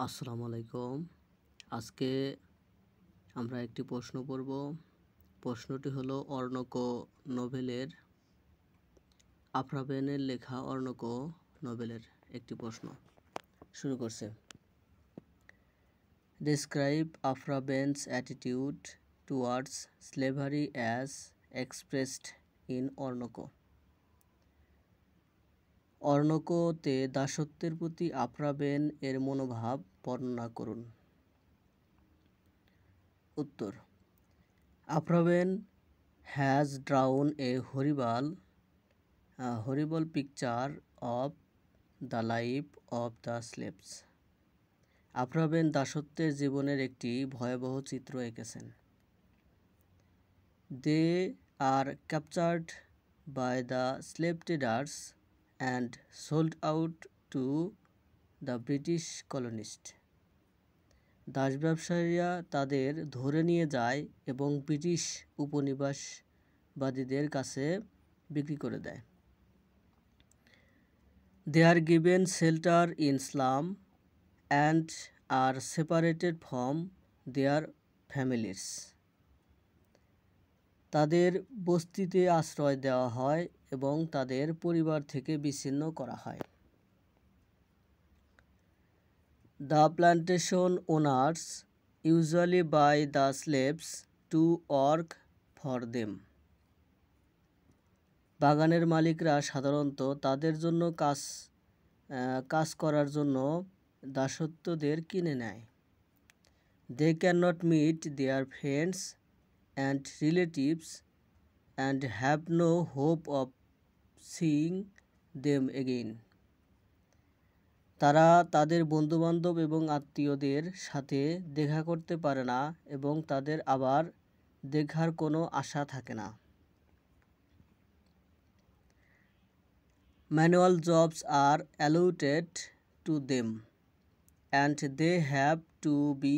আসসালামু আলাইকুম। আজকে আমরা একটি প্রশ্ন পড়ব। প্রশ্নটি হলো অর্ণক নোবেলের আফ্রাবেনের লেখা অর্ণক নোবেলের একটি প্রশ্ন। শুরু করছে। Describe Afraben's attitude towards slavery as expressed in অর্ণক। অর্ণকতে দাসত্বের প্রতি আফ্রাবেন এর মনোভাব বর্ণনা করুন। উত্তর: Afraben has drawn a horrible picture of the life of the slaves. আফ্রাবেন দাসত্বের জীবনের একটি ভয়াবহ চিত্র এঁকেছেন। They are captured by the slave traders and sold out to the British colonists. Das ব্যবসায়ীরা তাদের ধরে নিয়ে যায় এবং ব্রিটিশ উপনিবেশবাদীদের কাছে বিক্রি করে দেয়। They are given shelter in slum and are separated from their families. তাদের বস্তিতে আশ্রয় দেওয়া হয় এবং তাদের পরিবার থেকে বিচ্ছিন্ন করা হয়। The plantation owners usually buy the slaves to work for them. বাগানের মালিকরা সাধারণত তাদের জন্য কাজ করার জন্য দাসত্বদের কিনে নেয়। They cannot meet their friends and relatives and have no hope of seeing them again. তারা তাদের বন্ধুবান্ধব এবং আত্মীয়দের সাথে দেখা করতে পারে না এবং তাদের আবার দেখার কোনো আশা থাকে না। Manual jobs are allotted to them and they have to be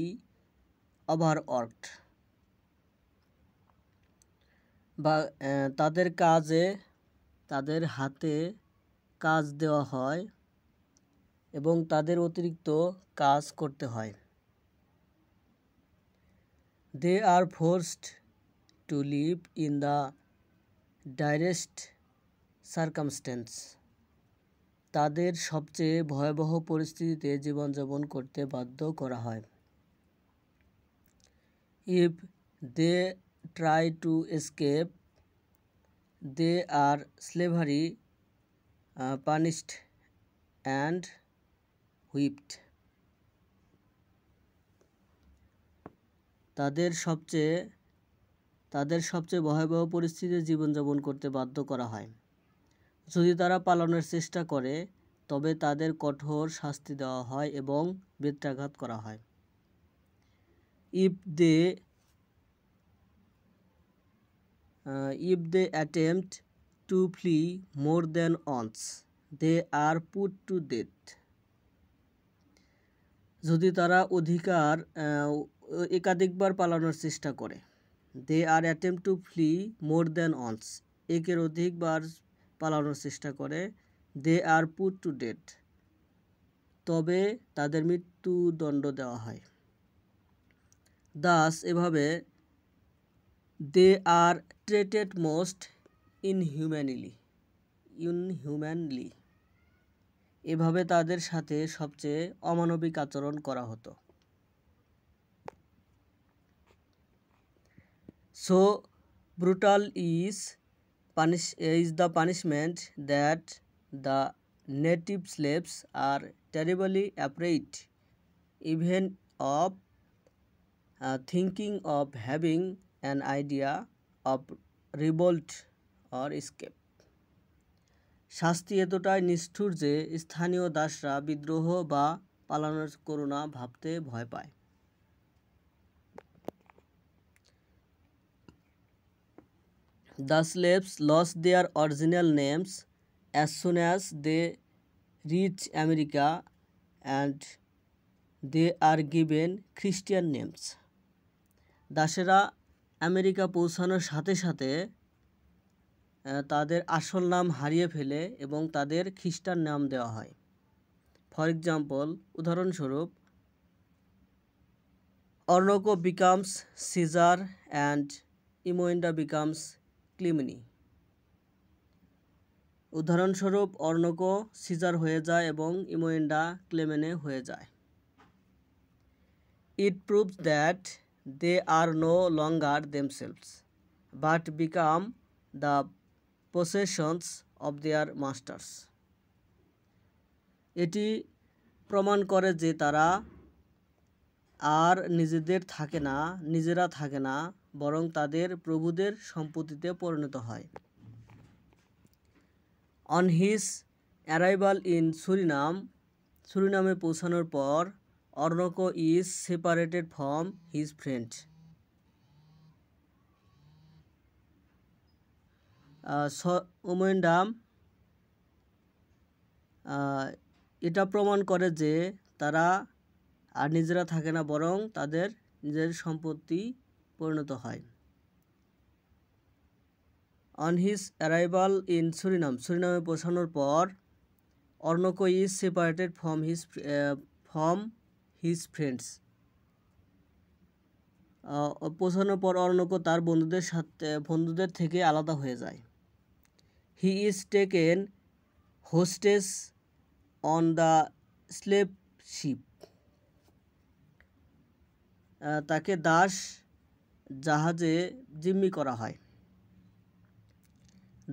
overworked. তাদের হাতে কাজ দেওয়া হয় এবং তাদের অতিরিক্ত কাজ করতে হয়। They are forced to live in the direst circumstances. তাদের সবচেয়ে ভয়াবহ পরিস্থিতিতে জীবনযাপন করতে বাধ্য করা হয়। If they try to escape, they are slavery punished and whipped. তাদের সবচেয়ে ভয়াবহ পরিস্থিতিতে জীবনযাপন করতে বাধ্য করা হয়। যদি তারা পালানোর চেষ্টা করে তবে তাদের কঠোর শাস্তি দেওয়া হয় এবং বেত্রাঘাত করা হয়। If they attempt to flee more than once, they are put to death. যদি তারা একাধিকবার পালানোর চেষ্টা করে, they are attempt to flee more than once, একের অধিকবার পালানোর চেষ্টা করে, they are put to death, তবে তাদের মৃত্যুদণ্ড দেওয়া হয়। Thus, এভাবে they are treated most inhumanely. এভাবে তাদের সাথে সবচেয়ে অমানবিক আচরণ করা হতো। So brutal is the punishment that the native slaves are terribly afraid even of thinking of having an idea of revolt or escape. শাস্তি এতটাই নিষ্ঠুর যে স্থানীয় দাসরা বিদ্রোহ বা পালানোর করুণা ভাবতে ভয় পায়। The slaves lost their original names as soon as they reach America and they are given Christian names. দাসেরা আমেরিকা পৌঁছানোর সাথে সাথে তাদের আসল নাম হারিয়ে ফেলে এবং তাদের খ্রিস্টান নাম দেওয়া হয়। ফর এক্সাম্পল, উদাহরণস্বরূপ, Ornoco becomes Caesar and Imoinda becomes Clymene. উদাহরণস্বরূপ অর্ণকো সিজার হয়ে যায় এবং ইমোইন্ডা ক্লেমেনে হয়ে যায়। It proves that they are no longer themselves but become the possessions of their masters. এটি প্রমাণ করে যে তারা আর নিজেরা থাকে না বরং তাদের প্রভুদের সম্পত্তিতে পরিণত হয়। On his arrival in সুরিনামে পৌঁছানোর পর অর্ণকো is separated from his friend. ওমেন্ডাম এটা প্রমাণ করে যে তারা আর নিজেরা থাকে না বরং তাদের নিজের সম্পত্তি পরিণত হয়। On his arrival in সুরিনামে পৌঁছানোর পর অর্ণকো is separated from his friends. পৌঁছানোর পর অর্ণকো তার বন্ধুদের থেকে আলাদা হয়ে যায়। He is taken hostage on the slave ship. তাকে দাস জাহাজে জিম্মি করা হয়।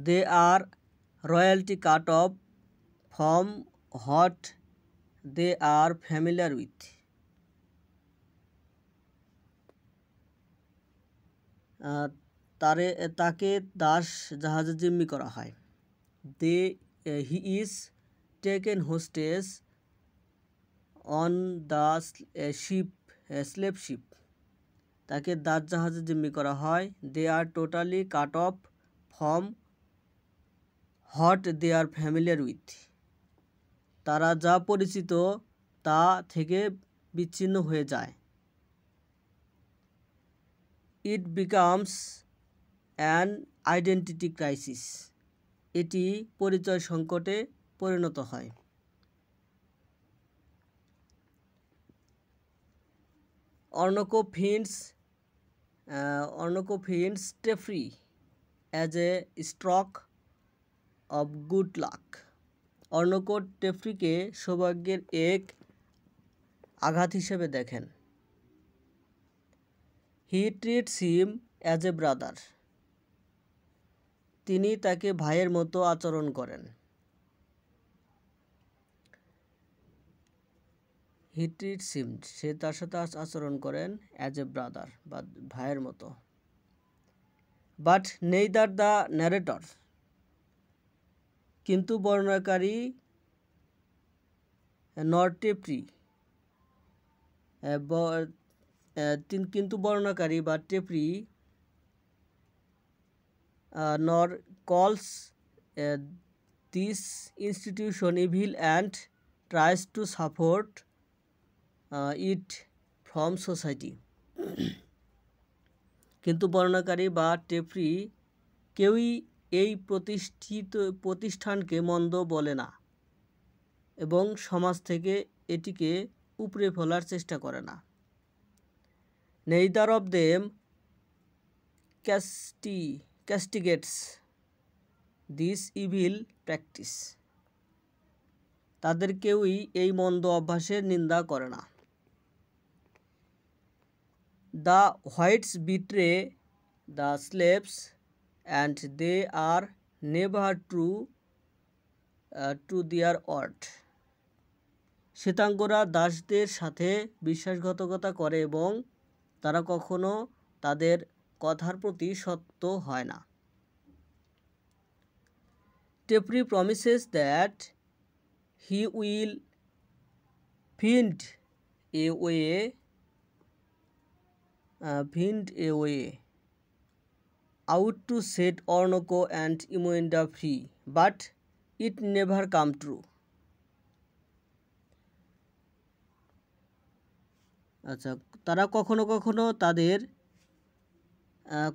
They are royalty cut off from what they are familiar with. তাকে দাস জাহাজে জিম্মি করা হয়। He is taken hostage on the slave ship. তাকে দাস জাহাজে জিম্মি করা হয়। They are totally cut off from what they are familiar with. তারা যা পরিচিত তা থেকে বিচ্ছিন্ন হয়ে যায়। It becomes an identity crisis. এটি পরিচয় সংকটে পরিণত হয়। Ornoco finds Tefri as a stroke of good luck. অর্ণকো টেফরিকে সৌভাগ্যের এক আঘাত হিসেবে দেখেন। He treats him as a brother. তিনি তাকে ভাইয়ের মতো আচরণ করেন। He treats him, সে তার সাথে আচরণ করেন as a brother, বা ভাইয়ের মতো। But neither the narrator, কিন্তু বর্ণনাকারী nor Tefri, কিন্তু বর্ণনাকারী বা টেফরি nor calls this institution evil and tries to support it from society. কিন্তু বর্ণনাকারী বা টেফরি কেউই এই প্রতিষ্ঠানকে মন্দ বলে না এবং সমাজ থেকে এটিকে উপড়ে ফেলার চেষ্টা করে না। Neither of them castigates this evil practice. তাদের কেউই এই মন্দ অভ্যাসের নিন্দা করে না। The whites betray the slaves and they are never true to their word. শ্বেতাঙ্গরা দাসদের সাথে বিশ্বাসঘাতকতা করে এবং তারা কখনো তাদের কথার প্রতি সত্য হয় না। Tefri promises that he will find a way out to set Ornoco and Imoinda free, but it never come true. আচ্ছা, তারা কখনো কখনো তাদের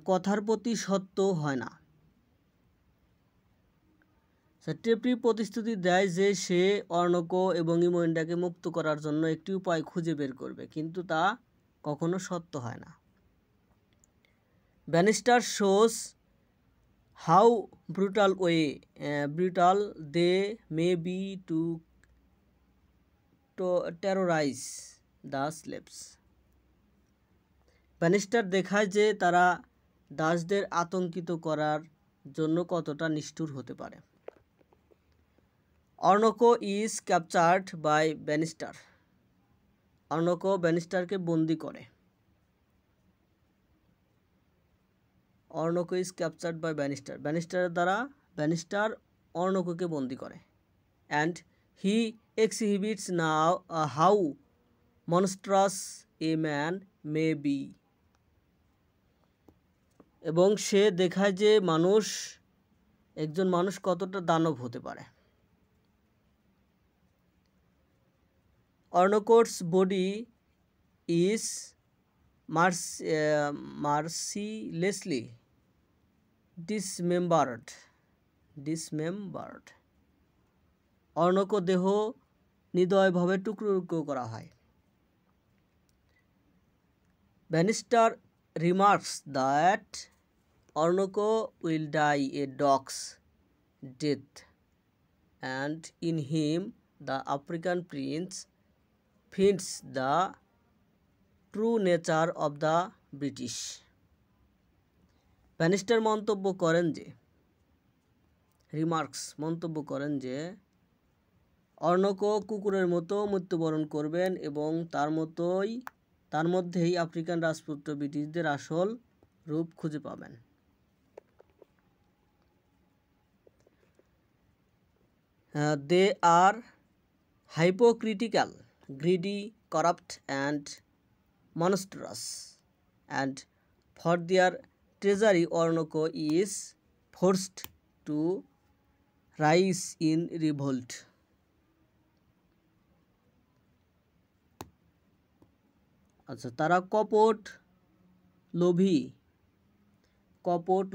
কথার প্রতি সত্য হয় না। টেফরি প্রতিশ্রুতি দেয় যে সে অর্ণকো এবং ইমোইন্ডাকে মুক্ত করার জন্য একটি উপায় খুঁজে বের করবে, কিন্তু তা কখনো সত্য হয় না। Bannister shows how brutal they may be to terrorize the slaves. Bannister দেখায় যে তারা দাসদের আতঙ্কিত করার জন্য কতটা নিষ্ঠুর হতে পারে। Oroonoko is captured by Bannister. Oroonoko ব্যানিস্টারকে বন্দি করে। Oroonoko is captured by Bannister, ব্যানিস্টারের দ্বারা ব্যানিস্টার অর্ণকোকে বন্দি করে। And he exhibits now how monstrous a man may be. এবং সে দেখায় যে একজন মানুষ কতটা দানব হতে পারে। অর্ণকোটস বডি ইজ mercilessly dismembered. অর্ণকো দেহ নির্দয়ভাবে টুকরো টুকরো করা হয়। Bannister remarks that Ornoko will die a dog's death, and in him the African prince finds the true nature of the British. Bannister মন্তব্য করেন যে অর্ণকো কুকুরের মতো মৃত্যুবরণ করবেন এবং তার মধ্যেই আফ্রিকান রাজপুত্র ব্রিটিশদের আসল রূপ খুঁজে পাবেন। দে আর hypocritical, greedy, corrupt and monstrous, and for their treasury Ornoko is forced to rise in revolt. আচ্ছা, তারা কপট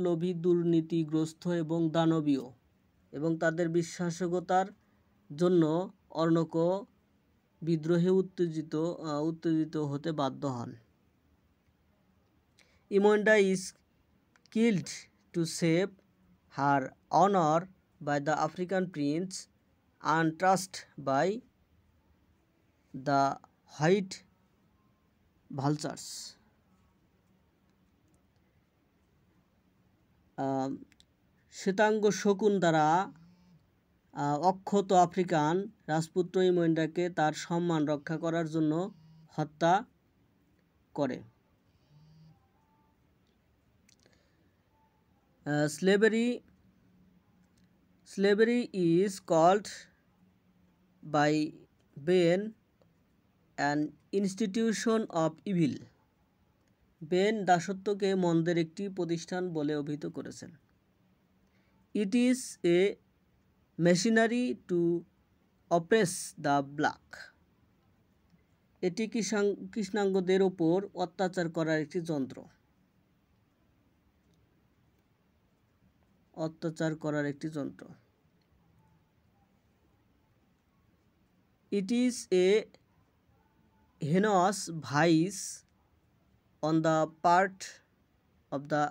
লোভী, দুর্নীতিগ্রস্ত এবং দানবীয়, এবং তাদের বিশ্বাসযোগ্যতার জন্য অর্ণকো বিদ্রোহে উত্তেজিত হতে বাধ্য হন। Imoinda is killed to save her honour by the African prince untrust by the white vultures. শ্বেতাঙ্গ শকুন দ্বারা অক্ষত আফ্রিকান রাজপুত্র ইমন্ডাকে তার সম্মান রক্ষা করার জন্য হত্যা করে। Slavery is called by Ben an institution of evil. Behn দাসত্বকে মন্দের একটি প্রতিষ্ঠান বলে অভিহিত করেছেন। It is a machinery to oppress the black. এটি কৃষ্ণাঙ্গদের ওপর অত্যাচার করার একটি যন্ত্র। It is a heinous vice on the part of the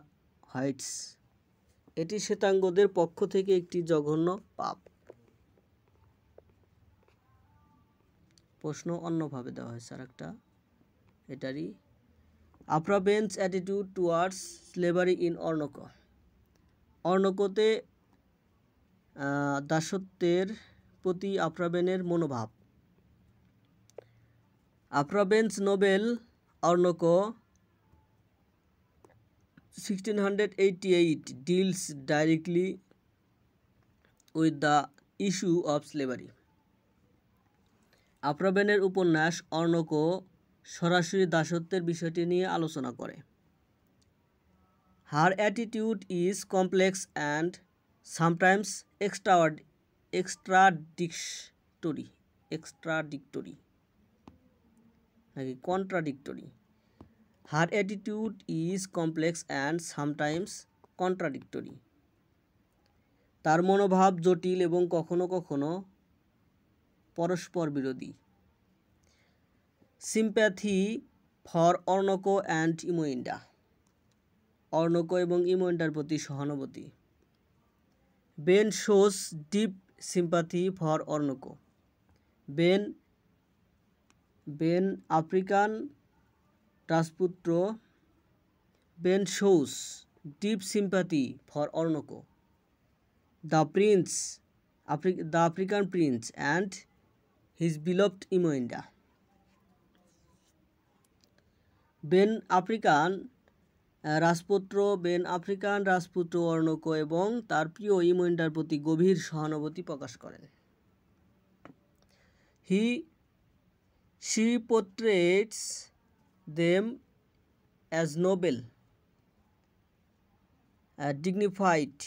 whites. এটি শ্বেতাঙ্গদের পক্ষ থেকে একটি জঘন্য পাপ। প্রশ্ন অন্যভাবে দেওয়া হয়েছে আরেকটা এটারই। Aphra Behn's attitude towards slavery in Oroonoko. অর্ণকোতে দাসত্বের প্রতি আফ্রাবেনের মনোভাব। Aphra Behn's novel Oroonoko 1688 deals directly with the issue of slavery. আফ্রাবেনের উপন্যাস অর্ণকো সরাসরি দাসত্বের বিষয়টি নিয়ে আলোচনা করে। Her attitude is complex and sometimes contradictory. Her attitude is complex and sometimes contradictory. তার মনোভাব জটিল এবং কখনো কখনো পরস্পর বিরোধী। Sympathy for Oroonoko and Imoinda, Oroonoko এবং ইমোইন্ডার প্রতি সহানুভূতি। Behn shows deep sympathy for Oroonoko, Behn African রাজপুত্র, Behn shows deep sympathy for Oroonoko, the African prince and his beloved Imoinda. Behn African রাজপুত্র অর্নকো এবং তার প্রিয় ইমোইন্ডার প্রতি গভীর সহানুভূতি প্রকাশ করেন। She portrays them as noble, dignified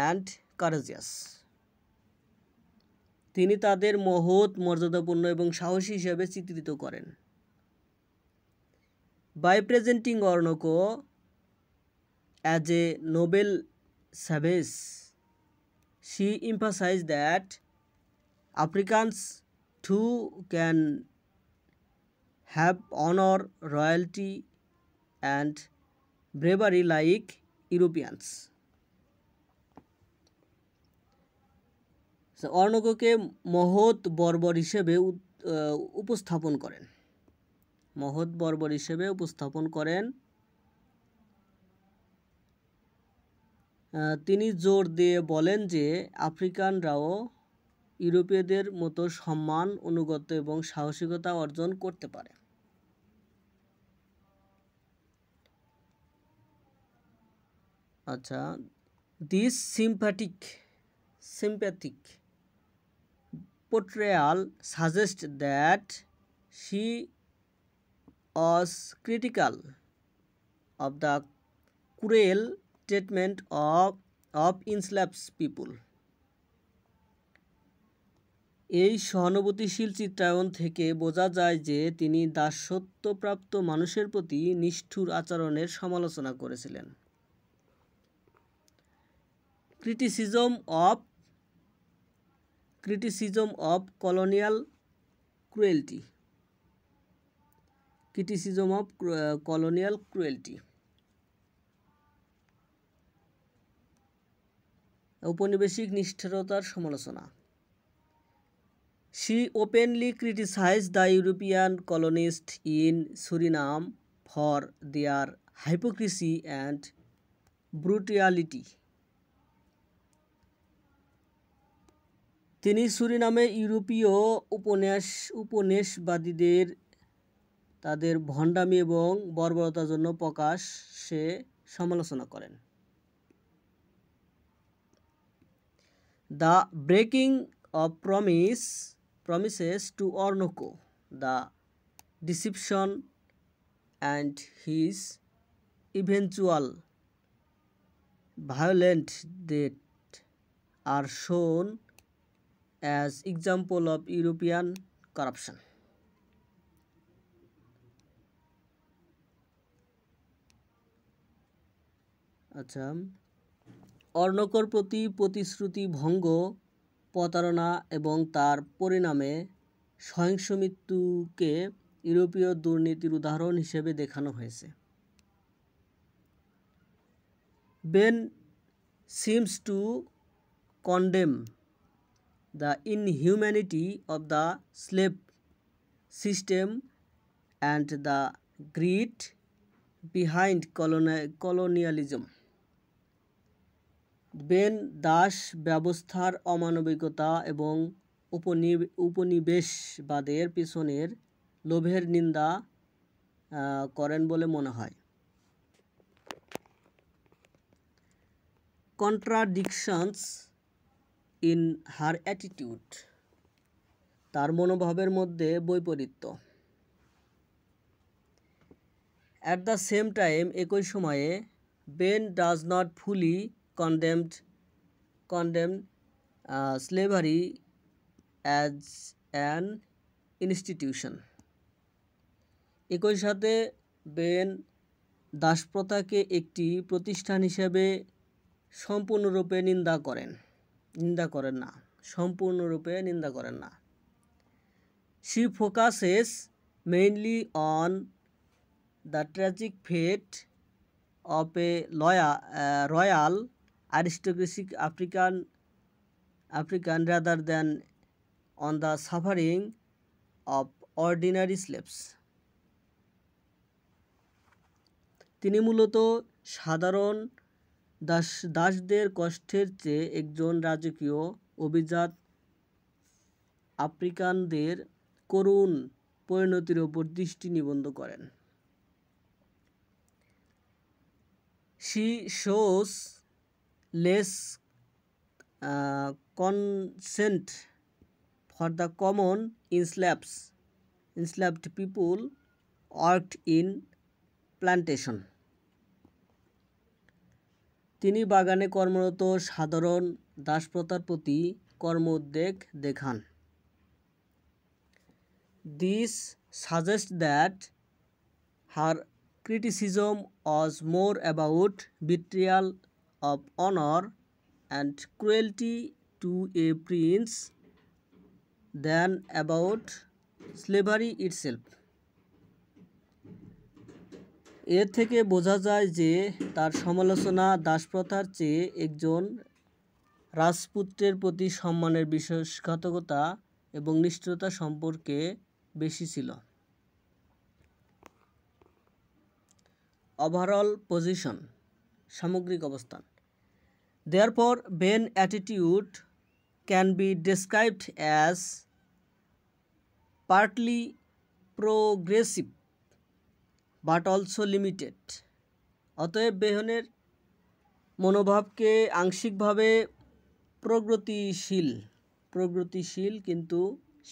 and courageous. তিনি তাদের মহৎ, মর্যাদাপূর্ণ এবং সাহসী হিসেবে চিত্রিত করেন। By presenting Ornoko as a noble savage, she emphasized that Africans too can have honor, royalty, and bravery like Europeans. অর্নকোকে মহৎ বর্বর হিসেবে উপস্থাপন করেন। তিনি জোর দিয়ে বলেন যে আফ্রিকানরাও ইউরোপীয়দের মতো সম্মান, অনুগত্য এবং সাহসিকতা অর্জন করতে পারে। আচ্ছা, this sympathetic portrayal suggests that she was critical of the cruel treatment of enslaved people. এই সহানুভূতিশীল চিত্রায়ন থেকে বোঝা যায় যে তিনি দাসত্বপ্রাপ্ত মানুষের প্রতি নিষ্ঠুর আচরণের সমালোচনা করেছিলেন। Criticism of colonial cruelty. ঔপনিবেশিক নিষ্ঠুরতার সমালোচনা। She openly criticized the European colonists in Suriname for their hypocrisy and brutality. তিনি সুরিনামে ইউরোপীয় উপনিবেশবাদীদের তাদের ভণ্ডামি এবং বর্বরতার জন্য প্রকাশ্যে সমালোচনা করেন। The breaking of promises to Ornoko, the deception, and his eventual violent death are shown as example of European corruption. আচ্ছা, অর্নকোর প্রতি প্রতিশ্রুতি ভঙ্গ, প্রতারণা এবং তার পরিণামে সহিংস মৃত্যুকে ইউরোপীয় দুর্নীতির উদাহরণ হিসেবে দেখানো হয়েছে। Ben seems to condemn the inhumanity of the slave system and the greed behind colonialism. Ben Das ব্যবস্থার অমানবিকতা এবং উপনিবেশবাদের পিছনের লোভের নিন্দা করেন বলে মনে হয়। Contradictions in her attitude, তার মনোভাবের মধ্যে বৈপরীত্য। At the same time, একই সময়ে Ben does not fully condemn slavery as an institution. একই সাথে বেন দাসপ্রথাকে একটি প্রতিষ্ঠান হিসেবে সম্পূর্ণরূপে নিন্দা করেন না। She focuses mainly on the tragic fate of a royal aristocratic African rather than on the suffering of ordinary slaves. তিনি মূলত সাধারণ দাসদের কষ্টের চেয়ে একজন রাজকীয় অভিজাত আফ্রিকানদের করুণ পরিণতির ওপর দৃষ্টি নিবদ্ধ করেন। She shows less consent for the common enslaved people worked in plantation. তিনি বাগানে কর্মরত সাধারণ দাসপ্রথার প্রতি কর্মোদ্বেগ দেখান। This suggests that her criticism was more about betrayal of honor and cruelty to a prince than about slavery itself. এর থেকে বোঝা যায় যে তার সমালোচনা দাসপ্রথার চেয়ে একজন রাজপুত্রের প্রতি সম্মানের বিশ্বাসঘাতকতা এবং নিষ্ঠুরতা সম্পর্কে বেশি ছিল। ওভারঅল পজিশন, সামগ্রিক অবস্থান। Therefore, Ben's attitude can be described as partly progressive but also limited. অতএব বেহনের মনোভাবকে আংশিকভাবে প্রগতিশীল কিন্তু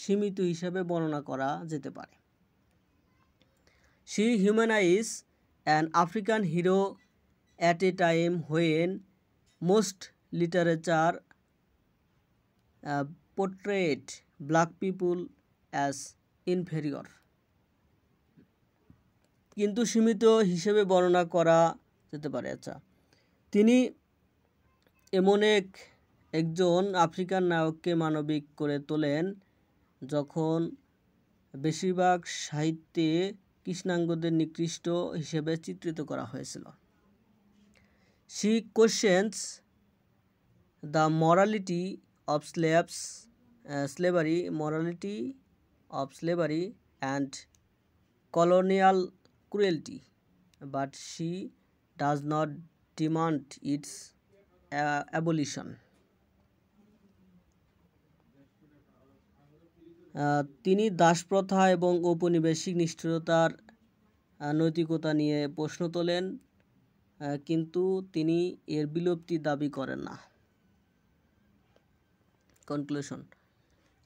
সীমিত হিসাবে বর্ণনা করা যেতে পারে। She humanized an African hero at a time when most literature portrayed black people as inferior. কিন্তু সীমিত হিসেবে বর্ণনা করা যেতে পারে। আচ্ছা, তিনি এমন একজন আফ্রিকান নায়ককে মানবিক করে তোলেন যখন বেশিরভাগ সাহিত্যে কৃষ্ণাঙ্গদের নিকৃষ্ট হিসেবে চিত্রিত করা হয়েছিল। She questions the morality of slavery and colonial cruelty, but she does not demand its abolition. তিনি দাসপ্রথা এবং ঔপনিবেশিক নিষ্ঠুরতার নৈতিকতা নিয়ে প্রশ্ন তোলেন, কিন্তু তিনি এর বিলুপ্তি দাবি করেন না। Conclusion.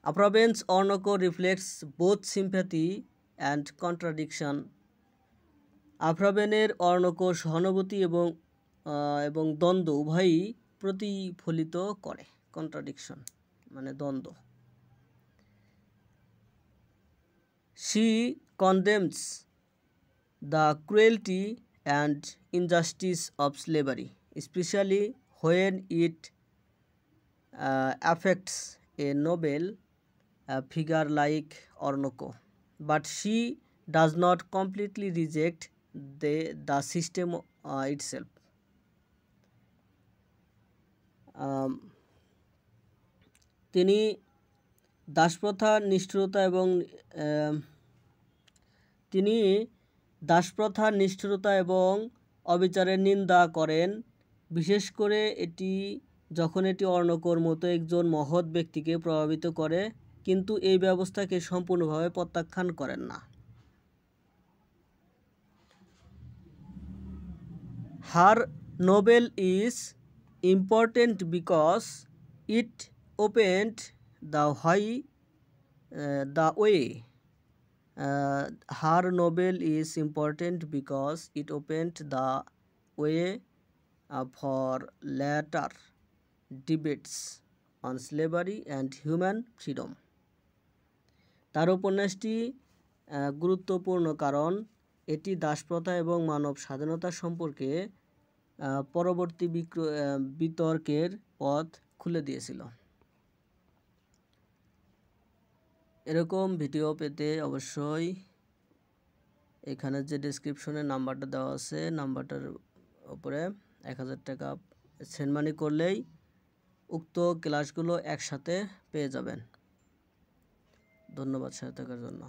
Afraben's Orinoco reflects both sympathy and contradiction. আফ্রাবেনের অর্ণকো সহানুভূতি এবং দ্বন্দ্ব উভয়ই প্রতিফলিত করে। কন্ট্রাডিকশন মানে দ্বন্দ্ব। She condemns the cruelty and injustice of slavery, especially when it affects a noble figure like Orinoco, but she does not completely reject the system itself. তিনি দাসপ্রথার নিষ্ঠুরতা এবং অবিচারের নিন্দা করেন, বিশেষ করে যখন এটি অর্ণকোর মতো একজন মহৎ ব্যক্তিকে প্রভাবিত করে, কিন্তু এই ব্যবস্থাকে সম্পূর্ণভাবে প্রত্যাখ্যান করেন না। Her novel is important because it opened the way. Her novel is important because it opened the way for later debates on slavery and human freedom. তার উপন্যাসটি গুরুত্বপূর্ণ কারণ এটি দাসপ্রথা এবং মানব স্বাধীনতা সম্পর্কে পরবর্তী বিতর্কের পথ খুলে দিয়েছিল। এরকম ভিডিও পেতে অবশ্যই এখানে যে ডেসক্রিপশনে নাম্বারটা দেওয়া আছে নাম্বারটার উপরে 1000 টাকা সেন্ড মানি করলেই উক্ত ক্লাসগুলো একসাথে পেয়ে যাবেন। ধন্যবাদ সাথে থাকার জন্য।